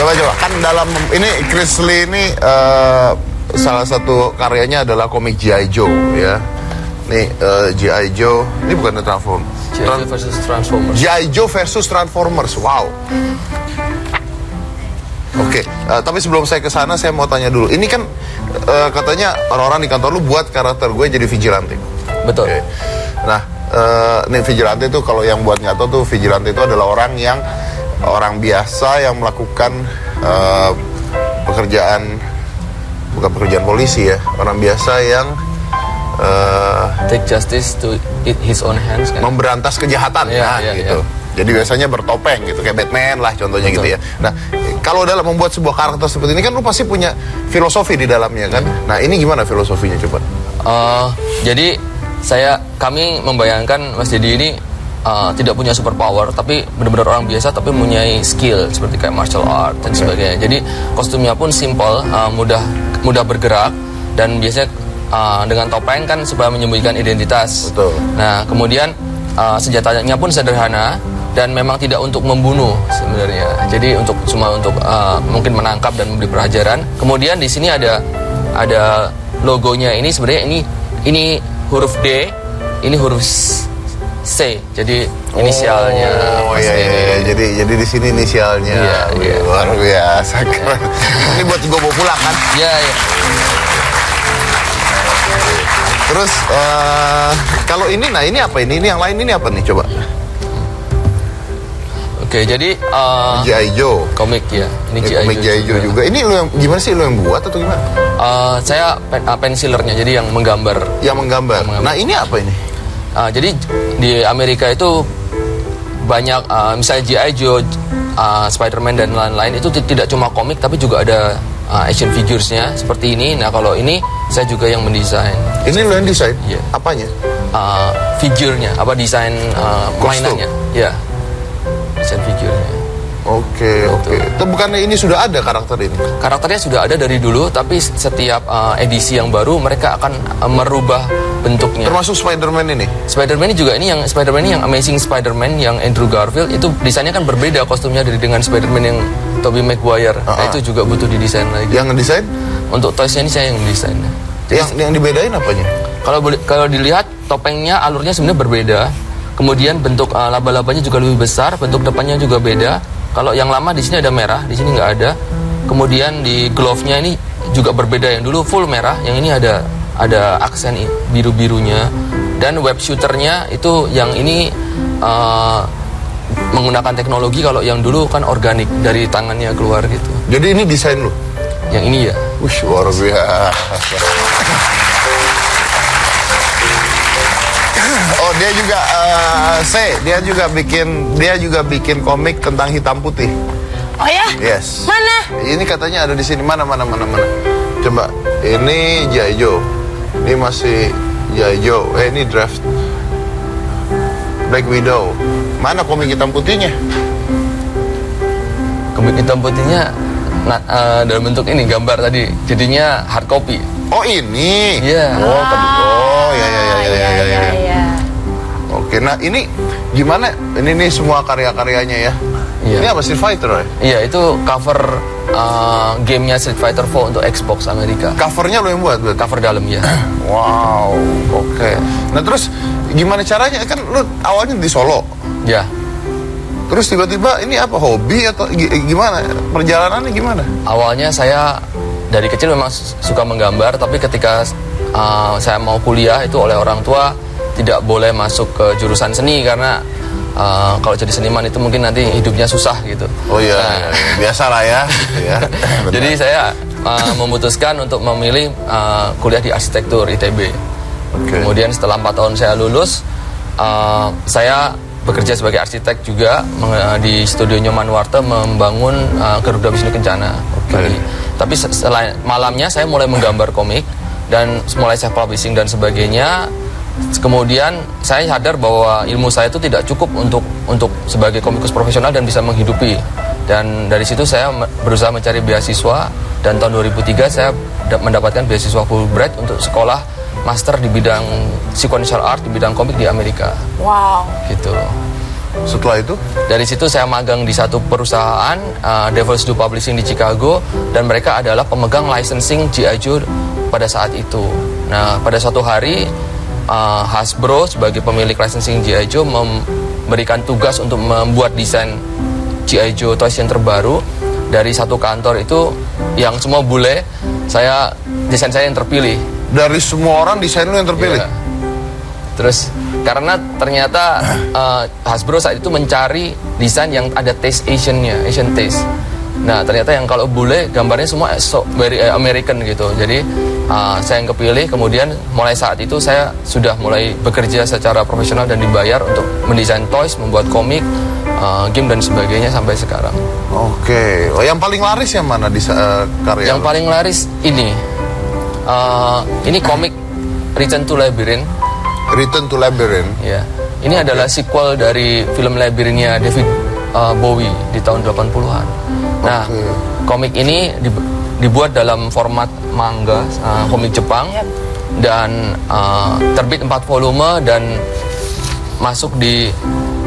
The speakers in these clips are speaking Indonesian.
Coba kan dalam ini Chris Lee ini salah satu karyanya adalah komik G.I. Joe ya. Nih G.I. Joe ini bukan Transformers. G.I. Joe versus Transformers. G.I. Joe versus Transformers. Wow. Oke, tapi sebelum saya ke sana saya mau tanya dulu. Ini kan katanya orang-orang di kantor lu buat karakter gue jadi vigilante. Betul. Okay. Nah, nih vigilante itu kalau yang buat nggak tahu tuh vigilante itu adalah orang biasa yang melakukan pekerjaan, bukan pekerjaan polisi ya, orang biasa yang take justice to his own hands kan? Memberantas kejahatan gitu. Jadi biasanya bertopeng gitu, kayak Batman lah contohnya. Betul. Gitu ya. Nah, kalau dalam membuat sebuah karakter seperti ini kan lu pasti punya filosofi di dalamnya kan. Nah, ini gimana filosofinya coba? Jadi kami membayangkan Mas Dedi ini tidak punya superpower, tapi benar-benar orang biasa, tapi mempunyai skill seperti kayak martial art dan sebagainya. Jadi kostumnya pun simple, mudah bergerak, dan biasanya dengan topeng kan supaya menyembunyikan identitas. Betul. Nah, kemudian senjatanya pun sederhana dan memang tidak untuk membunuh sebenarnya. Jadi cuma untuk mungkin menangkap dan memberi pelajaran. Kemudian di sini ada logonya ini sebenarnya ini huruf D, ini huruf C. Jadi inisialnya. Oh iya. Jadi di sini inisialnya. Iya. Luar biasa keren. Ini buat gue bawa pulang kan? Iya. Terus kalau ini, nah ini apa ini? Ini yang lain ini apa nih coba? Oke, jadi G.I. Joe. komik ya. Ini komik G.I. Joe juga. Ini lu yang gimana sih, lu yang buat atau gimana? Saya pensilernya, jadi yang menggambar. Yang menggambar. Nah ini apa ini? Jadi di Amerika itu banyak misalnya G.I. Joe, Spider-Man dan lain-lain itu tidak cuma komik tapi juga ada action figures-nya seperti ini. Nah, kalau ini saya juga yang mendesain. Ini lo yang desain? Iya. Apanya? Figurnya, desain mainannya. Ya. Desain figurnya. Oke. Itu bukannya ini sudah ada karakter ini? Karakternya sudah ada dari dulu, tapi setiap edisi yang baru mereka akan merubah bentuknya. Termasuk Spider-Man ini? Spider-Man ini juga yang Amazing Spider-Man yang Andrew Garfield itu desainnya kan berbeda kostumnya dengan Spider-Man yang Tobey Maguire. Nah, itu juga butuh didesain lagi. Yang ngedesain? Untuk toysnya ini saya yang mendesain. Yang dibedain apanya? Kalau dilihat topengnya alurnya sebenarnya berbeda. Kemudian bentuk laba-labanya juga lebih besar, bentuk depannya juga beda. Kalau yang lama di sini ada merah, di sini nggak ada. Kemudian di glove-nya ini juga berbeda, yang dulu full merah, yang ini ada aksen biru-birunya. Dan web shooternya itu yang ini menggunakan teknologi, kalau yang dulu kan organik dari tangannya keluar gitu. Jadi ini desain lu? Yang ini ya. Luar biasa. Oh dia juga dia juga bikin komik tentang hitam putih. Oh ya? Yes. Mana? Ini katanya ada di sini. Mana. Coba. Ini G.I. Joe. Ini masih G.I. Joe. Ini draft Black Widow. Mana komik hitam putihnya? Komik hitam putihnya dalam bentuk ini gambar tadi. Jadinya hard copy. Oh ini. Iya. Oh ya. Oke, nah ini gimana? Ini semua karya-karyanya ya? Iya. Ini apa, Street Fighter ya? Iya, itu cover gamenya Street Fighter 4 untuk Xbox Amerika. Covernya lo yang buat? Cover dalam ya. Wow, oke. Nah terus gimana caranya? Kan lo awalnya di Solo. Ya. Terus tiba-tiba ini apa, hobi atau gimana? Perjalanannya gimana? Awalnya saya dari kecil memang suka menggambar, tapi ketika saya mau kuliah itu oleh orang tua tidak boleh masuk ke jurusan seni karena kalau jadi seniman itu mungkin nanti hidupnya susah gitu. Oh iya, biasa lah ya. Jadi saya memutuskan untuk memilih kuliah di arsitektur ITB. Okay. Kemudian setelah 4 tahun saya lulus, saya bekerja sebagai arsitek juga di studio Nyoman Warta membangun Garuda Wisnu Kencana. Okay. Tapi setelah malamnya saya mulai menggambar komik dan mulai self publishing dan sebagainya. Kemudian saya sadar bahwa ilmu saya itu tidak cukup untuk sebagai komikus profesional dan bisa menghidupi. Dan dari situ saya berusaha mencari beasiswa, dan tahun 2003 saya mendapatkan beasiswa Fulbright untuk sekolah master di bidang sequential art, di bidang komik di Amerika. Wow. Gitu. Setelah itu? Dari situ saya magang di satu perusahaan Devil's Due Publishing di Chicago, dan mereka adalah pemegang licensing G.I. Joe pada saat itu. Nah, pada suatu hari Hasbro sebagai pemilik licensing G.I. Joe memberikan tugas untuk membuat desain G.I. Joe toys yang terbaru dari satu kantor itu yang semua bule. Desain saya yang terpilih. Dari semua orang desain lu yang terpilih? Iya. Terus karena ternyata Hasbro saat itu mencari desain yang ada taste Asian taste. Nah, ternyata yang kalau bule gambarnya semua very American gitu. Jadi saya yang kepilih, kemudian mulai saat itu saya sudah mulai bekerja secara profesional dan dibayar untuk mendesain toys, membuat komik, game dan sebagainya sampai sekarang. Oke. Oh, yang paling laris yang mana di karya? Yang paling laris ini komik Return to Labyrinth. Return to Labyrinth. Ya. Ini adalah sequel dari film Labyrinth-nya David Bowie di tahun 80-an. Nah, komik ini dibuat dalam format manga, komik Jepang, dan terbit 4 volume dan masuk di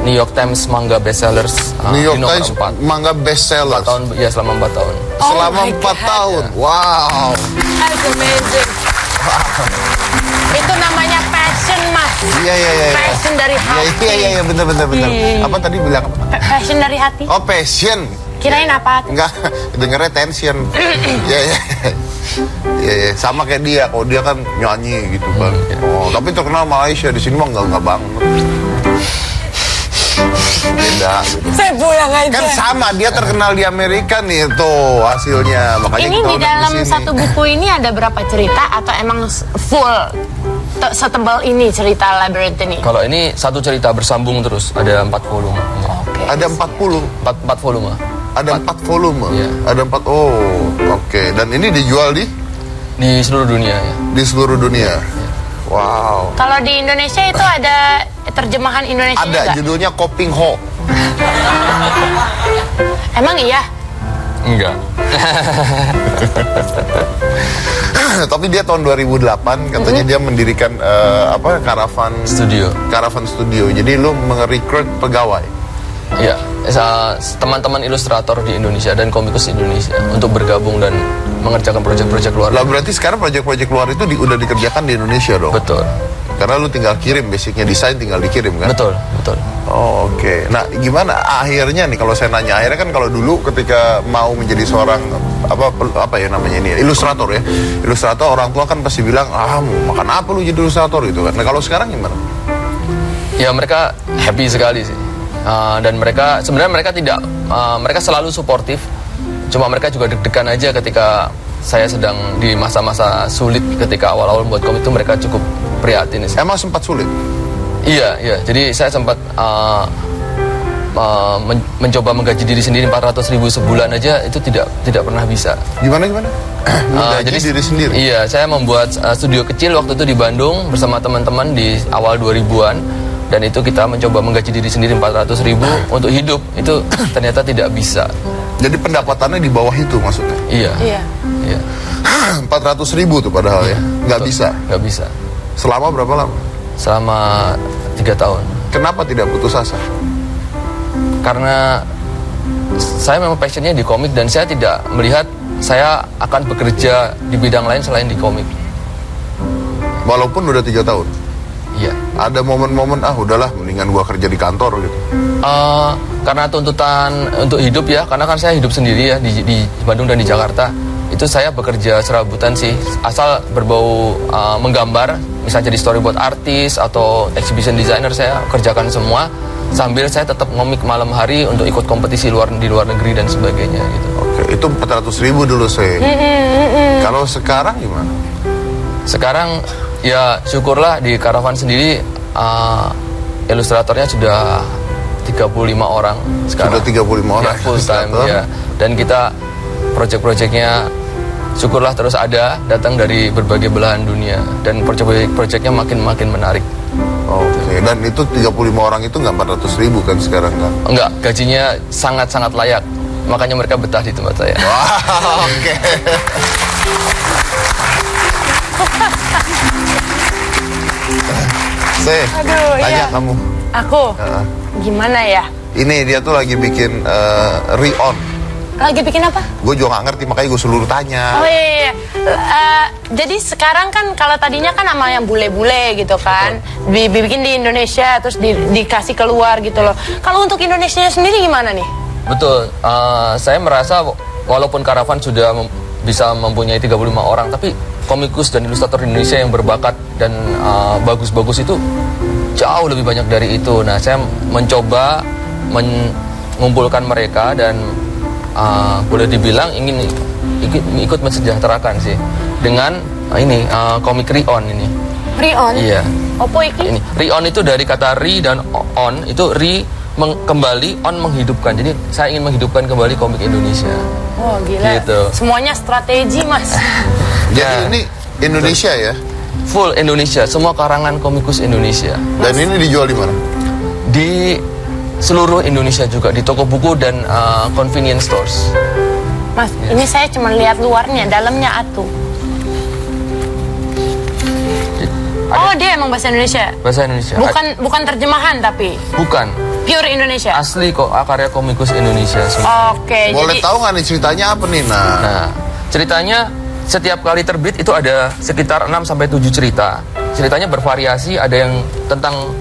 New York Times Manga Bestsellers New York di nomor Times 4. Manga Bestsellers. 4 tahun, ya selama 4 tahun. Selama 4 tahun. Wow. That's amazing. Itu namanya passion, Mas. Iya. Passion dari hati. Iya, benar. Iya. Apa tadi bilang apa? Passion dari hati. Oh, passion. Kirain apa? Enggak, dengernya tension. Iya. Iya, sama kayak dia. Kalau dia kan nyanyi gitu, Bang. Oh, tapi terkenal Malaysia, di sini mah enggak banget. Beda gitu. Saya pulang aja. Kan sama, dia terkenal di Amerika nih tuh hasilnya. Makanya Ini kita di undang dalam sini. satu buku ini ada berapa cerita atau emang full setebal ini cerita Labyrinth ini? Kalau ini satu cerita bersambung terus, ada 4 volume. Oke. Ada 40. 4 volume. Ada 4 volume. Iya. Ada 4. Oh, oke. Dan ini dijual di Seluruh dunia ya. di seluruh dunia. Wow. Kalau di Indonesia itu ada terjemahan Indonesia Ada nggak? judulnya Koping Ho. Emang iya? Enggak. Tapi dia tahun 2008 katanya dia mendirikan Karavan Studio. Jadi lu merekrut pegawai. Iya, teman-teman ilustrator di Indonesia dan komikus Indonesia untuk bergabung dan mengerjakan proyek-proyek luar. Lah berarti sekarang proyek-proyek luar itu udah dikerjakan di Indonesia dong. Betul. Karena lu tinggal kirim, basicnya desain tinggal dikirim kan. Betul. Oh, oke. Nah, gimana akhirnya nih kalau saya nanya, akhirnya kan kalau dulu ketika mau menjadi seorang apa ya namanya ini, ilustrator ya. Ilustrator orang tua kan pasti bilang, mau makan apa lu jadi ilustrator gitu kan. Nah, kalau sekarang gimana? Ya mereka happy sekali sih. Dan mereka mereka selalu suportif. Cuma mereka juga deg-degan aja ketika saya sedang di masa-masa sulit ketika awal-awal membuat komik itu, mereka cukup prihatin sih. Emang sempat sulit? Iya. Jadi saya sempat mencoba menggaji diri sendiri 400.000 sebulan aja itu tidak pernah bisa. Gimana? Menggaji diri sendiri? Iya, saya membuat studio kecil waktu itu di Bandung bersama teman-teman di awal 2000-an. Dan itu kita mencoba menggaji diri sendiri 400.000 untuk hidup. Itu ternyata tidak bisa. Jadi pendapatannya di bawah itu maksudnya? Iya. 400.000 tuh padahal ya? Nggak bisa? Nggak bisa. Selama berapa lama? Selama 3 tahun. Kenapa tidak putus asa? Karena saya memang passionnya di komik dan saya tidak melihat saya akan bekerja di bidang lain selain di komik. Walaupun udah 3 tahun? Iya. Ada momen-momen, udahlah mendingan gua kerja di kantor gitu? Karena tuntutan untuk hidup ya, karena kan saya hidup sendiri ya di Bandung dan di Jakarta. Itu saya bekerja serabutan sih, asal berbau menggambar, misalnya jadi storyboard artis atau exhibition designer, saya kerjakan semua. Sambil saya tetap ngomik malam hari untuk ikut kompetisi di luar negeri dan sebagainya gitu. Oke, itu 400.000 dulu sih. Kalau sekarang gimana? Sekarang ya syukurlah di Karavan sendiri ilustratornya sudah 35 orang sekarang. Sudah 35 orang. Ya, full time ya. Dan kita proyek-proyeknya syukurlah terus datang dari berbagai belahan dunia dan proyek-proyeknya makin menarik. Oke, dan itu 35 orang itu nggak 400.000 kan sekarang kan? Enggak, gajinya sangat-sangat layak. Makanya mereka betah di tempat saya. Wah, oke. Aduh, Tanya iya. kamu. Aku. Gimana ya? Ini dia tuh lagi bikin Re-On. Lagi bikin apa? Gue juga gak ngerti, makanya gue seluruh tanya. Oh iya. Jadi sekarang kan kalau tadinya kan sama yang bule-bule gitu kan, dibikin di Indonesia terus dikasih keluar gitu loh. Kalau untuk Indonesia sendiri gimana nih? Betul, saya merasa walaupun Karavan sudah bisa mempunyai 35 orang, tapi komikus dan ilustrator Indonesia yang berbakat dan bagus-bagus itu jauh lebih banyak dari itu. Nah, saya mencoba mengumpulkan mereka dan boleh dibilang ingin ikut mensejahterakan sih dengan ini komik Re-On ini. Re-On? Iya. Opo iki? Ini Re-On itu dari kata re dan on, itu re kembali, on menghidupkan. Jadi saya ingin menghidupkan kembali komik Indonesia. Oh gila. Gitu. Semuanya strategi mas. Jadi Ya. ini Indonesia ya? Full Indonesia, semua karangan komikus Indonesia. Dan ini dijual di mana? Di seluruh Indonesia juga, di toko buku dan convenience stores. Mas, ini saya cuma lihat luarnya, dalamnya atuh. Oh dia emang bahasa Indonesia? Bahasa Indonesia. Bukan terjemahan tapi Bukan. pure Indonesia. Asli kok, karya komikus Indonesia semua. Oke, Boleh jadi tahu nggak nih ceritanya apa nih? Nah, ceritanya setiap kali terbit itu ada sekitar 6-7 cerita. Ceritanya bervariasi, ada yang tentang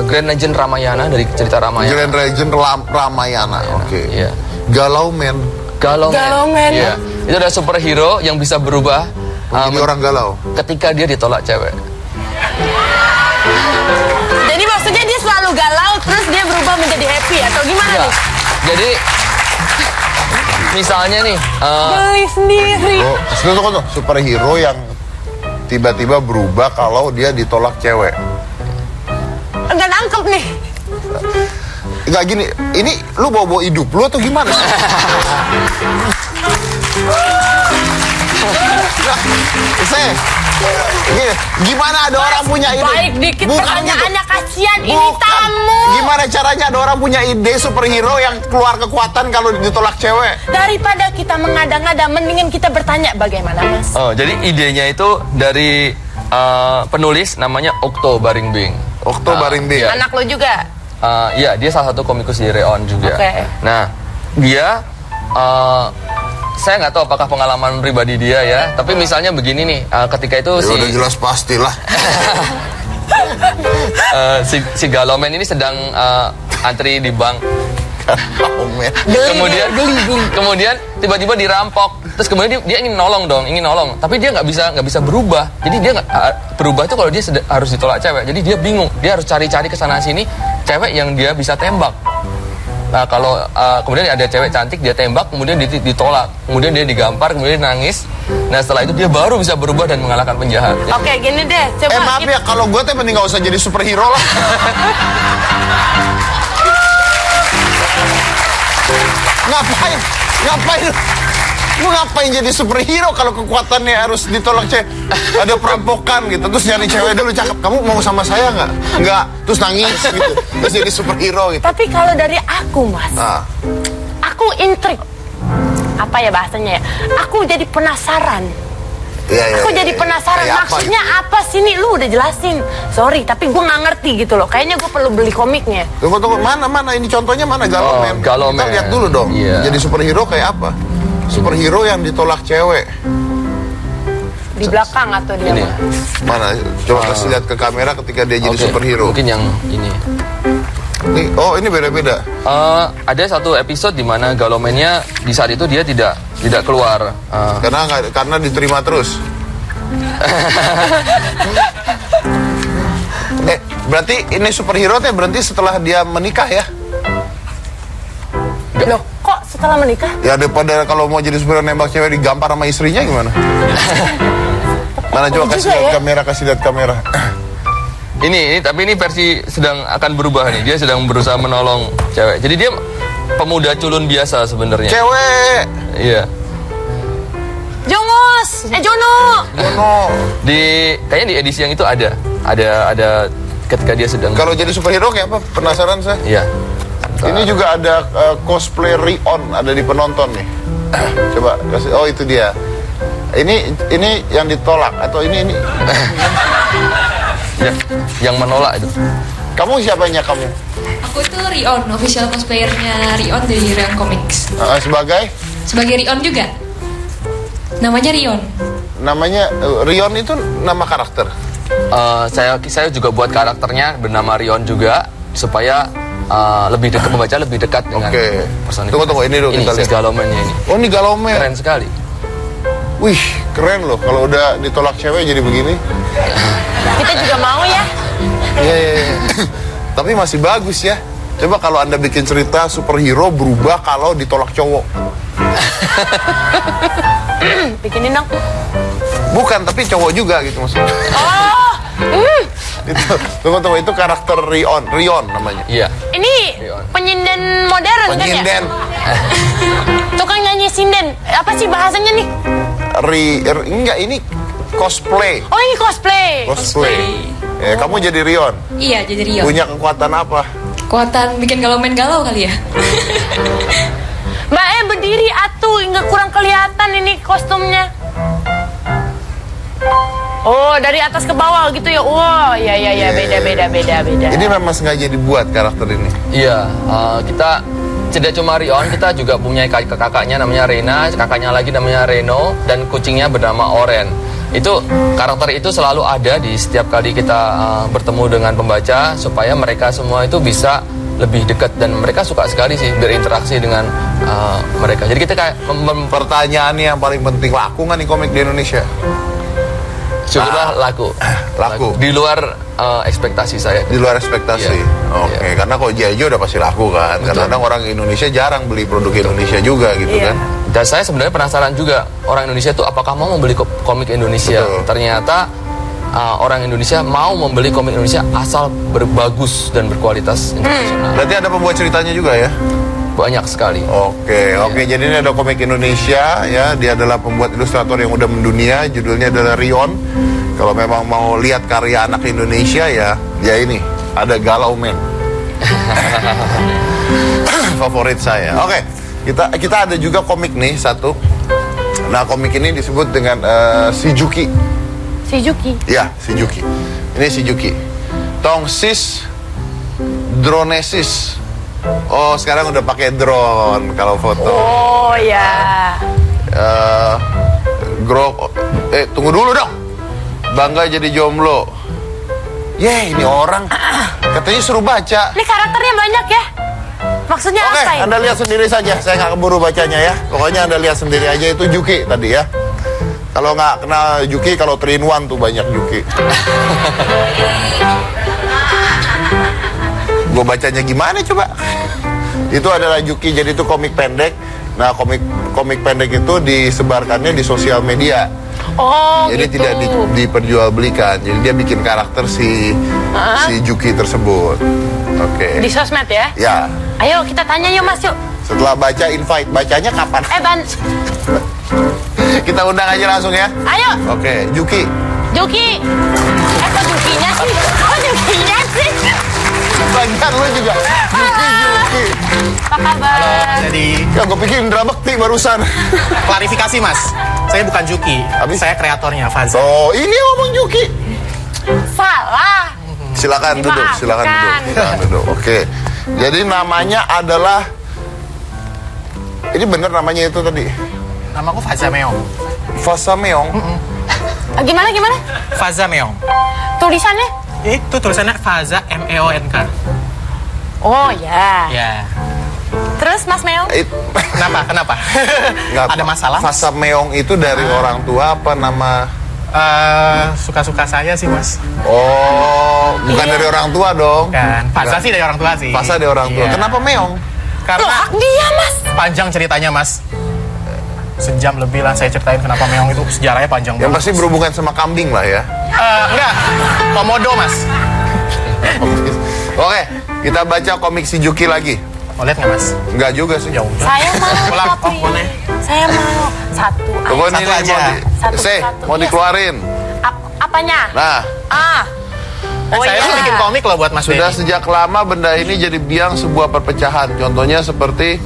Grand Legend Ramayana, dari cerita Ramayana. Grand Legend Ramayana. Oke. Iya. Galau Man. Galau Man. Man. Iya. Itu ada superhero yang bisa berubah Jadi orang galau. ketika dia ditolak cewek. Jadi maksudnya dia selalu galau, terus dia berubah menjadi happy atau gimana Iya. nih? Jadi misalnya nih, Beli sendiri. Oh, tunggu. Superhero yang tiba-tiba berubah kalau dia ditolak cewek. Enggak nangkep nih. Enggak gini, ini lu bawa hidup lu atau gimana? Saya gini, gimana ada orang punya ide? Baik dikit Bukan pertanyaannya, gitu. kasihan ini Bukan. tamu. Gimana caranya ada orang punya ide superhero yang keluar kekuatan kalau ditolak cewek? Daripada kita mengada-ngada, mendingan kita bertanya bagaimana mas? jadi idenya itu dari penulis namanya Okto Baringbing. Okto Baringbing. Iya. Anak lo juga? Iya, dia salah satu komikus di Re-On juga. Oke. Nah, dia saya nggak tahu apakah pengalaman pribadi dia ya, tapi misalnya begini nih, ketika itu Ya udah jelas pastilah. si Galomen ini sedang antri di bank. Oh, man. Kemudian tiba-tiba dirampok. Terus kemudian dia ingin nolong, tapi dia nggak bisa berubah. Jadi dia nggak berubah itu kalau dia harus ditolak cewek. Jadi dia bingung, dia harus cari-cari ke sana sini cewek yang dia bisa tembak. Nah kalau kemudian ada cewek cantik dia tembak, kemudian ditolak, kemudian dia digampar, kemudian dia nangis. Nah setelah itu dia baru bisa berubah dan mengalahkan penjahat. Oke, gini deh, coba Maaf ya, kalau gue tuh mending gak usah jadi superhero lah. Ngapain? Lu ngapain jadi superhero kalau kekuatannya harus ditolak cewek? Ada perampokan gitu, terus nyari cewek dulu cakep. Kamu mau sama saya nggak? Nggak, terus nangis gitu. Terus jadi superhero gitu. Tapi kalau dari aku mas, Nah, aku intrik. Apa ya bahasanya ya? Aku jadi penasaran. iya. Aku jadi penasaran, Kayak maksudnya apa sih nih? Lu udah jelasin. Sorry, tapi gue nggak ngerti gitu loh. Kayaknya gue perlu beli komiknya. Tunggu, mana ini contohnya mana? Galau Man. Galau Kita Man. lihat dulu dong. Iya. Jadi superhero kayak apa? Superhero yang ditolak cewek. Di belakang atau di Ini. mana? Mana? Coba kasih lihat ke kamera ketika dia jadi Oke, superhero. mungkin yang ini. Nih, oh ini beda-beda. Ada satu episode di mana Galomennya di saat itu dia tidak keluar. Karena diterima terus. Berarti ini superhero teh berhenti setelah dia menikah ya? Loh, kok setelah menikah? Ya daripada kalau mau jadi superhero nembak cewek digampar sama istrinya gimana? Mana coba kasih juga lihat ya. kamera, kasih lihat kamera. Ini tapi ini versi sedang akan berubah nih. Dia sedang berusaha menolong cewek. Jadi dia pemuda culun biasa sebenarnya. Cewek. Iya. Jongos! Jono! Jono. Kayaknya di edisi yang itu ada ketika dia sedang. Kalau jadi superhero kayak apa? Penasaran saya. Iya. Ini juga ada cosplay Re-On ada di penonton nih. Coba kasih. Oh itu dia. Ini yang ditolak atau ini? Ya, yang menolak itu. Kamu siapanya kamu? Aku itu Rion, official cosplayernya Rion dari Rion Comics. Sebagai? Sebagai Rion juga. Namanya Rion. Namanya Rion itu nama karakter. Saya juga buat karakternya bernama Rion juga supaya lebih dekat membaca lebih dekat dengan personifikasi. Tunggu ini dulu kita si lihat. Galomennya ini. Oh, ini Galomen. Keren sekali. Wih, keren loh kalau udah ditolak cewek jadi begini. Kita juga mau ya. Iya. Tapi masih bagus ya. Coba kalau Anda bikin cerita superhero berubah kalau ditolak cowok. Bikinin dong. Bukan, tapi cowok juga gitu maksudnya. Oh, Tunggu, itu karakter Rion namanya. Iya. ini penyinden modern Penyinden. kan ya? Tukang nyanyi sinden. Apa sih bahasanya nih? Enggak, ini cosplay. Oh, ini cosplay. Kamu jadi Rion. Iya, jadi Rion. Punya kekuatan apa? Kekuatan bikin Galomen galau kali ya. Mbak berdiri atuh, nggak kurang kelihatan ini kostumnya. Oh, dari atas ke bawah gitu ya. Wow, ya, beda. Ini memang sengaja dibuat karakter ini. Iya, kita tidak cuma Rion, kita juga punya kakaknya namanya Rena, kakaknya lagi namanya Reno, dan kucingnya bernama Oren. Itu karakter itu selalu ada di setiap kali kita bertemu dengan pembaca supaya mereka semua itu bisa lebih dekat dan mereka suka sekali sih berinteraksi dengan mereka. Jadi kita kayak Pertanyaan yang paling penting, laku nggak nih komik di Indonesia? sudah laku. Di luar ekspektasi saya. Di luar ekspektasi. Iya. Oke, karena kalau Jajo udah pasti laku kan. Kadang-kadang orang Indonesia jarang beli produk Indonesia juga gitu Iya. kan. Dan saya sebenarnya penasaran juga orang Indonesia tuh apakah mau membeli komik Indonesia. Betul. Ternyata orang Indonesia mau membeli komik Indonesia asal berbagus dan berkualitas internasional. Berarti ada pembuat ceritanya juga ya? Banyak sekali. Oke. Jadi ini ada komik Indonesia ya. Dia adalah pembuat ilustrator yang udah mendunia. Judulnya adalah Rion. Kalau memang mau lihat karya anak Indonesia ya ini ada Galomen. Favorit saya. Oke. Kita ada juga komik nih satu. Nah, komik ini disebut dengan Shijuki. Shizuki. Ya, Shijuki. Ini Shijuki. Tongsis Dronesis. Oh, sekarang udah pakai drone kalau foto. Oh ya. Tunggu dulu dong. Bangga jadi jomblo. Ini orang katanya suruh baca. Ini karakternya banyak ya. Maksudnya Oke, apa ini? Anda lihat sendiri saja. Saya nggak keburu bacanya ya. Pokoknya Anda lihat sendiri aja, itu Juki tadi ya. Kalau nggak kenal Juki, kalau 3-in-1 tuh banyak Juki. Gue bacanya gimana coba? Itu adalah Juki, jadi itu komik pendek. Nah, komik pendek itu disebarkannya di sosial media. Oh, Jadi gitu. tidak diperjualbelikan. Jadi dia bikin karakter si Juki tersebut. Oke. Di sosmed ya? Ya. Ayo kita tanya yuk Mas yuk. Setelah baca invite, bacanya kapan? Kita undang aja langsung ya. Ayo, Oke, Juki. Juki. Kok Jukinya sih? Oh, Jukinya sih. Banyak lu juga. Juki. Apa kabar? Jadi Ya, gue pikir Indra Bekti barusan. klarifikasi mas, saya bukan Juki, tapi saya kreatornya Faza. Oh, ini ngomong Juki. Salah. Silakan duduk, Dimaafkan. silakan duduk. Oke. Jadi namanya adalah, ini bener namanya itu tadi, Namaku Faza Meong. Fasa Meong. Gimana? Faza Meong. Tulisannya? Itu tulisannya Faza MEONK. Oh ya. Ya. Terus Mas Meong? Kenapa? Nggak, Ada masalah? Fasa Meong itu dari orang tua apa nama? Suka-suka saya sih mas. Oh, bukan dari orang tua dong. Kan, Faza sih dari orang tua sih. Fasa dari orang tua. Iya. Kenapa Meong? Loh, Karena hak dia Mas. panjang ceritanya mas. Sejam lebih lah saya ceritain kenapa Meong itu sejarahnya panjang Yang banget. pasti berhubungan sama kambing lah ya. Enggak, komodo mas. Oke, kita baca komik si Juki lagi. Mau lihat nggak mas? Enggak juga sih. Ya udah. Saya mau. Pulang, tapi boleh. Saya mau satu. Pokoknya Satu ini aja. Satu. mau Iya. dikeluarin. Apanya? Nah, Oh saya iya. bikin komik loh buat mas sudah Denny. sejak lama benda ini jadi biang sebuah perpecahan. Contohnya seperti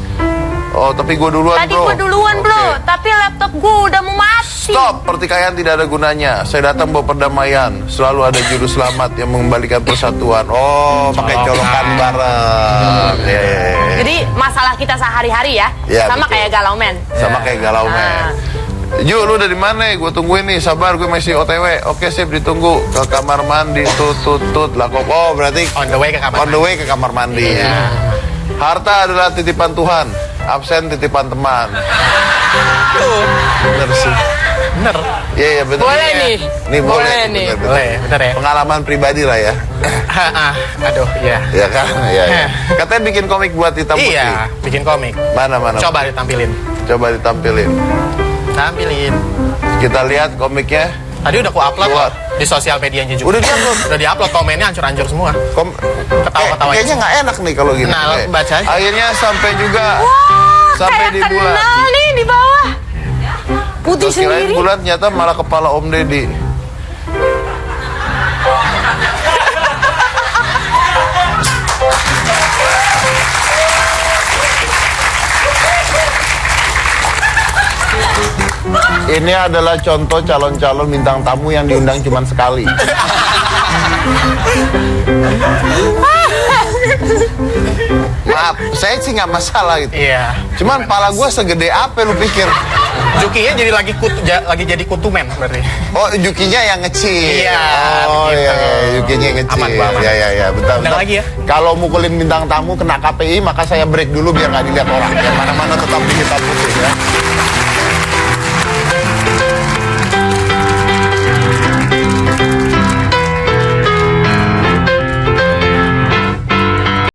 Oh, tapi gue duluan, Tadi bro. gue duluan, bro. Oke. Tapi laptop gue udah mau mati. Stop, pertikaian tidak ada gunanya. Saya datang bawa perdamaian. Selalu ada juru selamat yang mengembalikan persatuan. Oh, pakai colokan bareng. Ya, ya, ya. Jadi masalah kita sehari-hari ya, Ya, sama betul. kayak Galau Men. Sama kayak galau men. Ju, lu dari mana? Gue tungguin nih, sabar, gue masih OTW. Oke, sip, ditunggu ke kamar mandi. Tut. Lah kok, oh berarti On the way ke kamar on the way ke kamar mandi. Harta adalah titipan Tuhan, absen titipan teman. Bener sih. Bener. Iya, iya bener. Boleh nih. Nih boleh. Boleh nih. bener, bener. Boleh, bener ya. Pengalaman pribadi lah ya. Aduh, ya. Ya kan? Ya, ya. Katanya bikin komik buat hitam putih. Iya, bikin komik. Mana? Coba ditampilin. Coba ditampilin. Tampilin. Kita lihat komiknya. Tadi udah ku upload Keluar. di sosial medianya juga. Udah di-upload? Udah di-upload, komennya hancur-hancur semua. Ketawa-ketawa Kayaknya aja. nggak enak nih kalau gini. Nah, Kayak- baca aja. Akhirnya sampai juga sampai Kayak di bulan. kenal nih di bawah. Putih Terus kirain sendiri. bulan ternyata malah kepala Om Deddy. Ini adalah contoh calon-calon bintang tamu yang diundang cuma sekali. Maaf, saya sih nggak masalah gitu. Iya. Cuman pala gue segede apa lu pikir? Jukinya jadi lagi jadi kutumen berarti. Oh, Jukinya yang ngecil. Iya, Oh begitu. iya, Jukinya yang ngecil. Aman, Bang, aman. Ya, bentar. Undang lagi ya. Kalau mukulin bintang tamu kena KPI, maka saya break dulu biar nggak dilihat orang. Yang mana-mana tetap di hitam putih ya.